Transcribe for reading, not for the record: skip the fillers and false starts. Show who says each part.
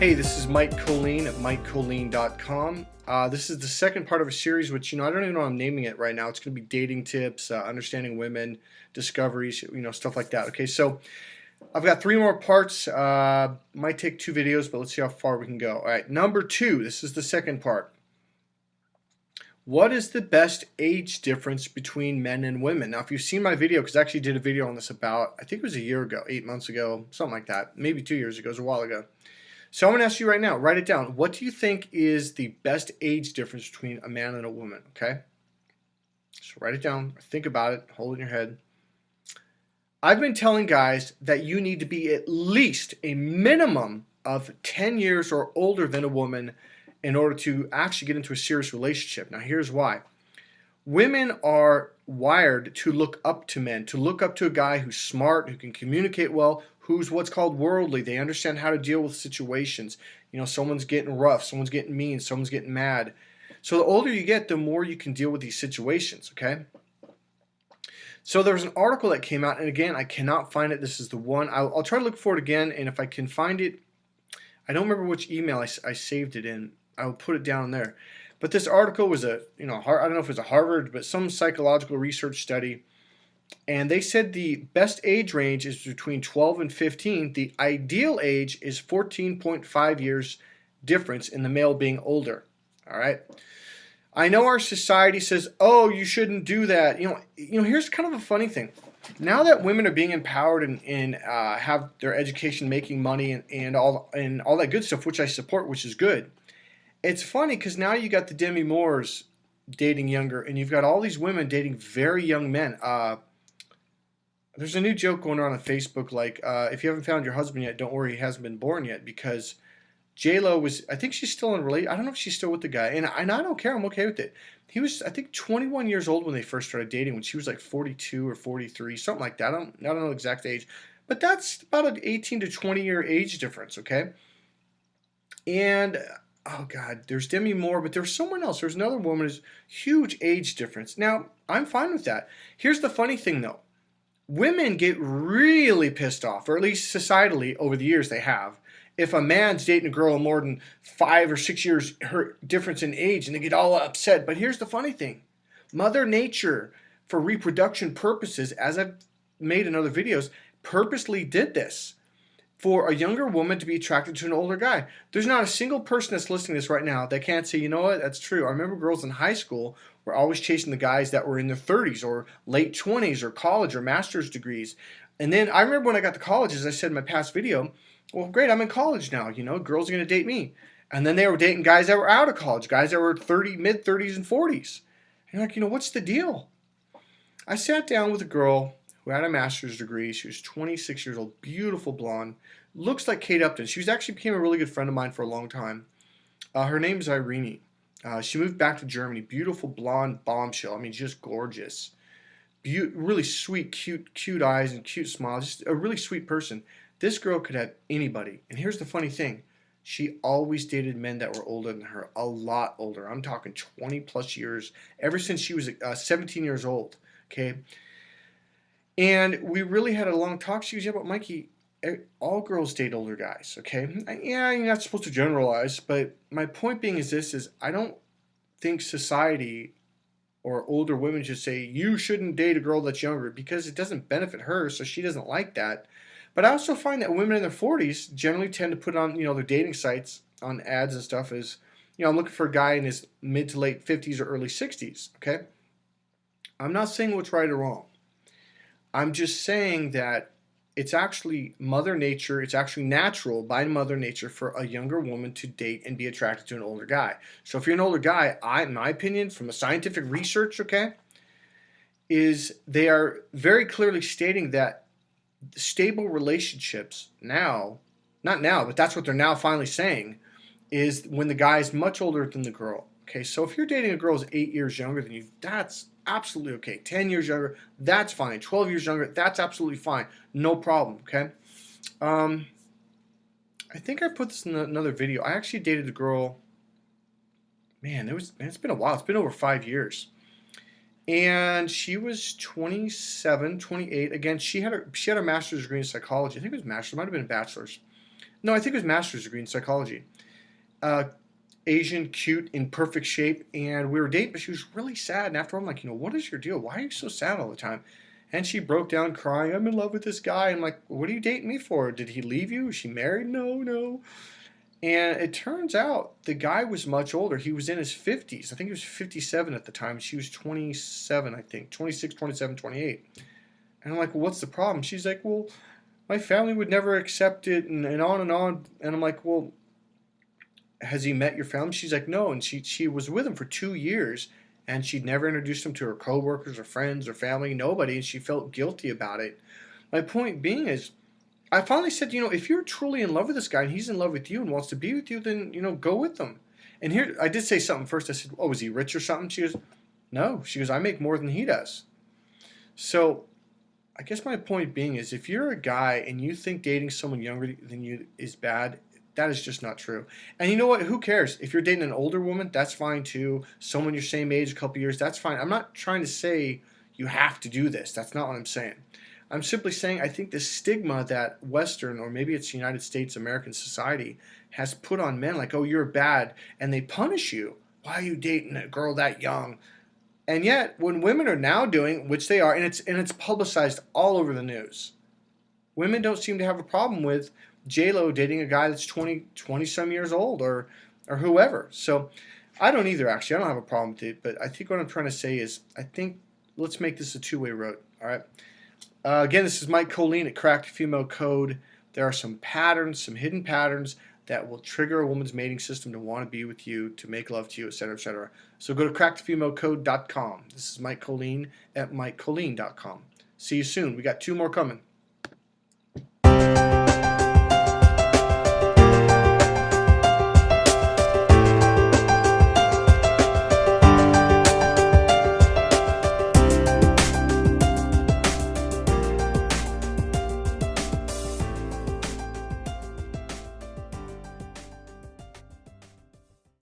Speaker 1: Hey, this is Mike Colleen at MikeColleen.com. This is the second part of a series which, I don't even know what I'm naming it right now. It's going to be dating tips, understanding women, discoveries, stuff like that. Okay, so I've got three more parts. Might take 2 videos, but let's see how far we can go. All right, number 2, this is the second part. What is the best age difference between men and women? Now, if you've seen my video, because I actually did a video on this about, I think it was a year ago, 8 months ago, something like that, maybe 2 years ago, it was a while ago. So I'm going to ask you right now, write it down. What do you think is the best age difference between a man and a woman, okay? So write it down, think about it, hold it in your head. I've been telling guys that you need to be at least a minimum of 10 years or older than a woman in order to actually get into a serious relationship. Now here's why. Women are wired to look up to men, to look up to a guy who's smart, who can communicate well, who's what's called worldly. They understand how to deal with situations. Someone's getting rough, someone's getting mean, someone's getting mad. So the older you get, the more you can deal with these situations, okay? So there was an article that came out, and again, I cannot find it. This is the one. I'll try to look for it again, and if I can find it, I don't remember which email I saved it in. I'll put it down there. But this article was I don't know if it was a Harvard, but some psychological research study. And they said the best age range is between 12 and 15. The ideal age is 14.5 years difference in the male being older. All right. I know our society says, oh, you shouldn't do that. Here's kind of a funny thing. Now that women are being empowered and have their education, making money and all that good stuff, which I support, which is good. It's funny because now you got the Demi Moores dating younger, and you've got all these women dating very young men. There's a new joke going on Facebook, like, if you haven't found your husband yet, don't worry, he hasn't been born yet, because J-Lo was, I think she's still in a relationship. I don't know if she's still with the guy, and I don't care, I'm okay with it. He was, I think, 21 years old when they first started dating, when she was like 42 or 43, something like that. I don't know the exact age, but that's about an 18 to 20 year age difference, okay? And oh God, there's Demi Moore, but there's someone else. There's another woman who's huge age difference. Now, I'm fine with that. Here's the funny thing though. Women get really pissed off, or at least societally over the years they have, if a man's dating a girl more than 5 or 6 years her difference in age, and they get all upset. But here's the funny thing. Mother Nature, for reproduction purposes, as I've made in other videos, purposely did this for a younger woman to be attracted to an older guy. There's not a single person that's listening to this right now that can't say, you know what, that's true. I remember girls in high school were always chasing the guys that were in their 30s or late 20s or college or master's degrees. And then I remember when I got to college, as I said in my past video, well, great, I'm in college now, girls are going to date me. And then they were dating guys that were out of college, guys that were mid-30s and 40s. And you're like, what's the deal? I sat down with a girl who had a master's degree. She was 26 years old, beautiful blonde, looks like Kate Upton. She actually became a really good friend of mine for a long time. Her name is Irene. She moved back to Germany. Beautiful blonde bombshell. I mean, just gorgeous. Really sweet, cute eyes and cute smile. Just a really sweet person. This girl could have anybody. And here's the funny thing. She always dated men that were older than her, a lot older. I'm talking 20 plus years, ever since she was 17 years old. Okay. And we really had a long talk. She was, yeah, but Mikey, all girls date older guys, okay? Yeah, you're not supposed to generalize, but my point being is this, is I don't think society or older women should say, you shouldn't date a girl that's younger, because it doesn't benefit her, so she doesn't like that. But I also find that women in their 40s generally tend to put on, their dating sites on ads and stuff as, I'm looking for a guy in his mid to late 50s or early 60s, okay? I'm not saying what's right or wrong. I'm just saying that it's actually Mother Nature, it's actually natural by Mother Nature for a younger woman to date and be attracted to an older guy. So if you're an older guy, in my opinion, from a scientific research, okay, is they are very clearly stating that stable relationships now, not now, but that's what they're now finally saying, is when the guy is much older than the girl. Okay, so if you're dating a girl who's 8 years younger than you, that's absolutely okay. 10 years younger, that's fine. 12 years younger, that's absolutely fine. No problem, okay? I think I put this in another video. I actually dated a girl, it's been a while. It's been over 5 years. And she was 27, 28. Again, she had a master's degree in psychology. I think it was master's, might have been a bachelor's. No, I think it was master's degree in psychology. Uh, Asian, cute, in perfect shape, and we were dating, but she was really sad. And after I'm like, what is your deal? Why are you so sad all the time? And she broke down crying. I'm in love with this guy. I'm like, what are you dating me for? Did he leave you? Is she married? No, no. And it turns out the guy was much older. He was in his 50s. I think he was 57 at the time. She was 27, I think, 26, 27, 28. And I'm like, well, what's the problem? She's like, well, my family would never accept it, and on and on. And I'm like, well, has he met your family? She's like, no. And she was with him for 2 years, and she'd never introduced him to her coworkers or friends or family, nobody, and she felt guilty about it. My point being is, I finally said, if you're truly in love with this guy and he's in love with you and wants to be with you, then, go with him. And here, I did say something first. I said, oh, is he rich or something? She goes, no. She goes, I make more than he does. So I guess my point being is, if you're a guy and you think dating someone younger than you is bad, that is just not true. And you know what? Who cares? If you're dating an older woman, that's fine too. Someone your same age, a couple years, that's fine. I'm not trying to say you have to do this. That's not what I'm saying. I'm simply saying I think the stigma that Western, or maybe it's United States American society, has put on men, like, oh, you're bad, and they punish you. Why are you dating a girl that young? And yet, when women are now doing, which they are, and it's publicized all over the news, women don't seem to have a problem with J-Lo dating a guy that's 20 some years old, or whoever. So I don't either, actually. I don't have a problem with it. But I think what I'm trying to say is, I think let's make this a two-way road. All right. Again, this is Mike Colleen at Cracked Female Code. There are some patterns, some hidden patterns that will trigger a woman's mating system to want to be with you, to make love to you, etc., etc. So go to crackedfemalecode.com. This is Mike Colleen at MikeColleen.com. See you soon. We got 2 more coming.